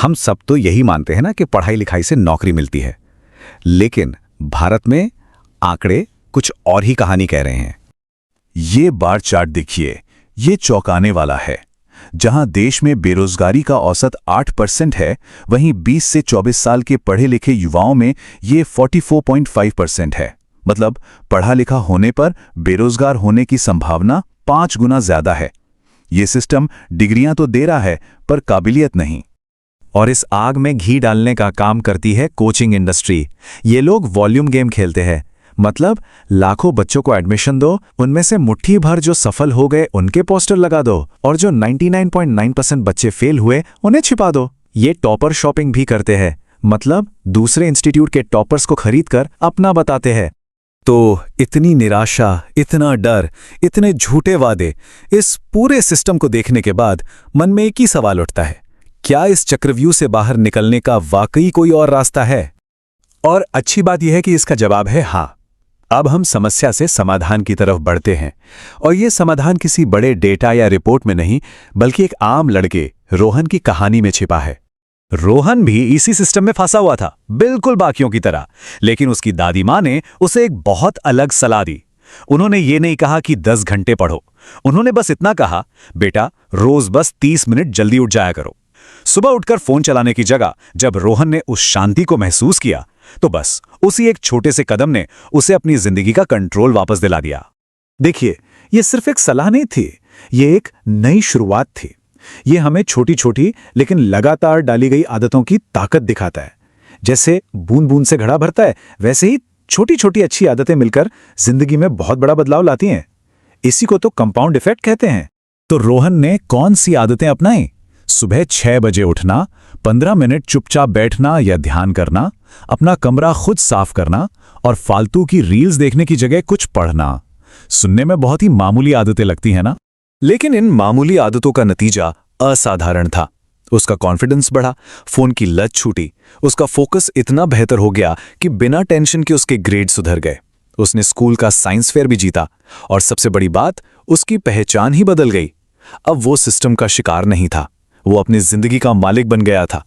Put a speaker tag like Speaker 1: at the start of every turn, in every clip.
Speaker 1: हम सब तो यही मानते हैं ना कि पढ़ाई लिखाई से नौकरी मिलती है, लेकिन भारत में आंकड़े कुछ और ही कहानी कह रहे हैं।
Speaker 2: ये बार चार्ट देखिए, ये चौंकाने वाला है। जहां देश में बेरोजगारी का औसत 8% है, वहीं 20 से 24 साल के पढ़े लिखे युवाओं में ये 44.5% है। मतलब पढ़ा लिखा होने पर बेरोजगार होने की संभावना 5 गुना ज्यादा है। ये सिस्टम डिग्रियां तो दे रहा है, पर काबिलियत नहीं।
Speaker 3: और इस आग में घी डालने का काम करती है कोचिंग इंडस्ट्री। ये लोग वॉल्यूम गेम खेलते हैं। मतलब लाखों बच्चों को एडमिशन दो, उनमें से मुट्ठी भर जो सफल हो गए उनके पोस्टर लगा दो, और जो 99.9% बच्चे फेल हुए उन्हें छिपा दो। ये टॉपर शॉपिंग भी करते हैं। मतलब दूसरे इंस्टीट्यूट के टॉपर्स को खरीदकर अपना बताते हैं।
Speaker 4: तो इतनी निराशा, इतना डर, इतने झूठे वादे, इस पूरे सिस्टम को देखने के बाद मन में एक ही सवाल उठता है, क्या इस चक्रव्यूह से बाहर निकलने का वाकई कोई और रास्ता है?
Speaker 5: और अच्छी बात यह है कि इसका जवाब है हाँ। अब हम समस्या से समाधान की तरफ बढ़ते हैं, और यह समाधान किसी बड़े डेटा या रिपोर्ट में नहीं, बल्कि एक आम लड़के रोहन की कहानी में छिपा है। रोहन भी इसी सिस्टम में फंसा हुआ था, बिल्कुल बाकियों की तरह, लेकिन उसकी दादी माँ ने उसे एक बहुत अलग सलाह दी। उन्होंने ये नहीं कहा कि 10 घंटे पढ़ो, उन्होंने बस इतना कहा, बेटा रोज बस 30 मिनट जल्दी उठ जाया करो। सुबह उठकर फोन चलाने की जगह जब रोहन ने उस शांति को महसूस किया, तो बस उसी एक छोटे से कदम ने उसे अपनी जिंदगी का कंट्रोल वापस दिला दिया। देखिए, ये सिर्फ एक सलाह नहीं थी, ये एक नई शुरुआत थी। ये हमें छोटी छोटी लेकिन लगातार डाली गई आदतों की ताकत दिखाता है। जैसे बूंद बूंद से घड़ा भरता है, वैसे ही छोटी छोटी अच्छी आदतें मिलकर जिंदगी में बहुत बड़ा बदलाव लाती हैं। इसी को तो कंपाउंड इफेक्ट कहते हैं।
Speaker 2: तो रोहन ने कौन सी आदतें अपनाई? सुबह 6 बजे उठना, 15 मिनट चुपचाप बैठना या ध्यान करना, अपना कमरा खुद साफ करना, और फालतू की रील्स देखने की जगह कुछ पढ़ना। सुनने में बहुत ही मामूली आदतें लगती हैं ना?
Speaker 4: लेकिन इन मामूली आदतों का नतीजा असाधारण था। उसका कॉन्फिडेंस बढ़ा, फोन की लत छूटी, उसका फोकस इतना बेहतर हो गया कि बिना टेंशन के उसके ग्रेड सुधर गए। उसने स्कूल का साइंस फेयर भी जीता, और सबसे बड़ी बात, उसकी पहचान ही बदल गई। अब वो सिस्टम का शिकार नहीं था, वो अपनी जिंदगी का मालिक बन गया था।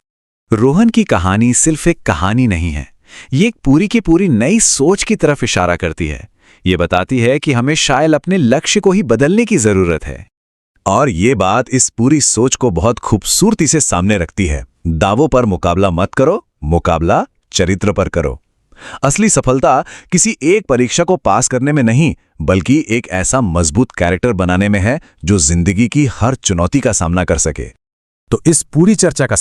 Speaker 3: रोहन की कहानी सिर्फ एक कहानी नहीं है, ये एक पूरी की पूरी नई सोच की तरफ इशारा करती है। ये बताती है कि हमें शायद अपने लक्ष्य को ही बदलने की जरूरत है।
Speaker 2: और ये बात इस पूरी सोच को बहुत खूबसूरती से सामने रखती है। दावों पर मुकाबला मत करो, मुकाबला चरित्र पर करो। असली सफलता किसी एक परीक्षा को पास करने में नहीं, बल्कि एक ऐसा मजबूत कैरेक्टर बनाने में है जो जिंदगी की हर चुनौती का सामना कर सके।
Speaker 5: तो इस पूरी चर्चा का